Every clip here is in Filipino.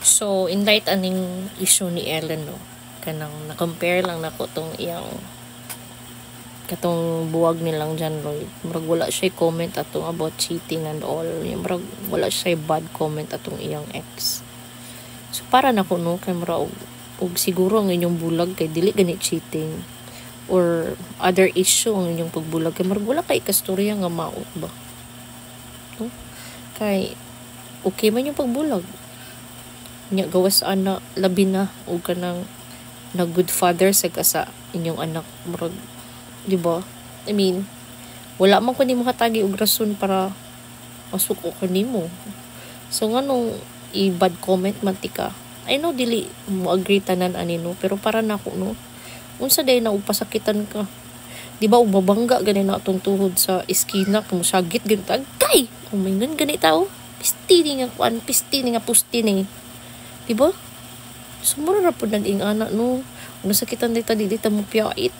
So, in light aning issue ni Ellen, no, kanang na-compare lang nako tong iyang katong buwag nilang John Lloyd. Murag wala siya comment atong about cheating and all. Murag wala siya bad comment atong iyang ex. So, para nako no, kay murag og siguro ang inyong bulag kay dili gani cheating or other issue ang inyong pagbulag kay murag wala kay kastorya nga mao ba. No? Kay okay man yung pagbulag. Nya gawas ana labi na og kanang na good father sa kasa inyong anak murag di ba? I mean, wala man ko nimo hatagi og rason para masuko ko nimo. So nganong i-bad comment man tika. I know dili mo agree tanan ani no, pero para nako no. Unsa day na upasakitan ka? Di ba ubabangga gani na atong tuhod sa iskina kung sagit gani tagay. Umingon gani tao. Pisti ni nga kuan, pisti ni nga pusti ni. Di ba? Sumura ra pud naging anak no. Ano sakitan dita dili ta mo piyait.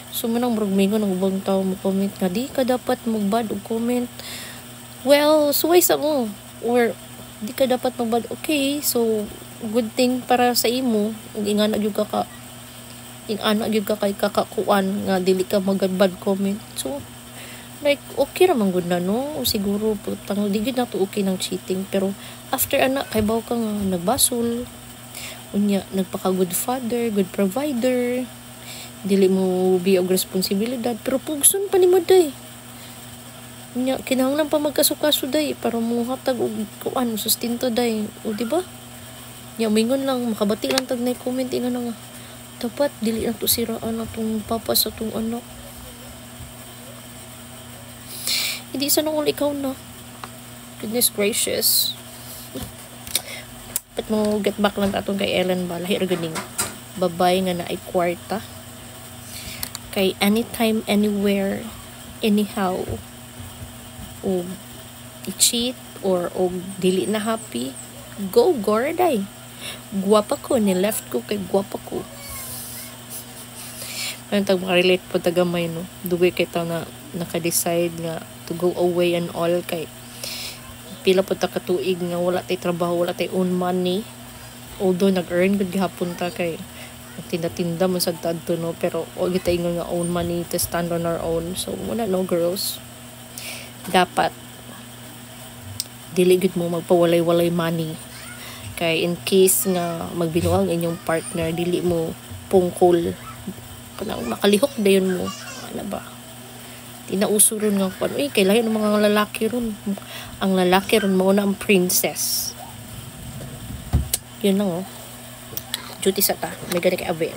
Sumunang murag-mingon ang ubang tao mo comment nga di ka dapat magbad og comment. Well, suway sa mo. Or di ka dapat magbad. Okay, so good thing para sa imo. Ug ingana gyud ka ingana gyud ka kay kakakuan nga dili ka magbad comment. So like okay ra man gud na no. Siguro putang di gyud na to okay ng cheating pero after anak kay baw ka nga nagbasol. Unya nagpaka good father, good provider. Dili mo bi og responsibilidad pero pugson pa nimo day. Nya kinahanglan pa magkasukaso day para mo hatag og kuan sustento day. O di ba? Nya mingon lang makabati lang tag nay comment ingon nga dapat dili na to siraan atong papa sa atong anak. Hindi sa nung ikaw na. Goodness gracious. But mo get back lang atong kay Ellen ba lahi ra ganing babay nga naay kwarta. Kay anytime, anywhere, anyhow, o i-cheat or o dili na happy, go gorday. Guwapa ko, ni-left ko kay guwapa ko. Ayun tag makarelate po tagamay no. Dugay kay tao na naka-decide nga to go away and all kay pila po ta katuig nga wala tay trabaho, wala tay own money. Although nag-earn gud gihapon ta kay tinda-tinda mo sa tadto no pero wag kita ingon nga own money to stand on our own. So muna no girls, dapat dili gud mo magpawalay-walay money kay in case nga magbinuang inyong partner dili mo pungkol kanang makalihok dayon mo ana ba tinauso ron nga kuan uy kay lahi ng mga lalaki ron ang lalaki ron mao na ang princess yun lang oh duty sa ta may gani kay avail.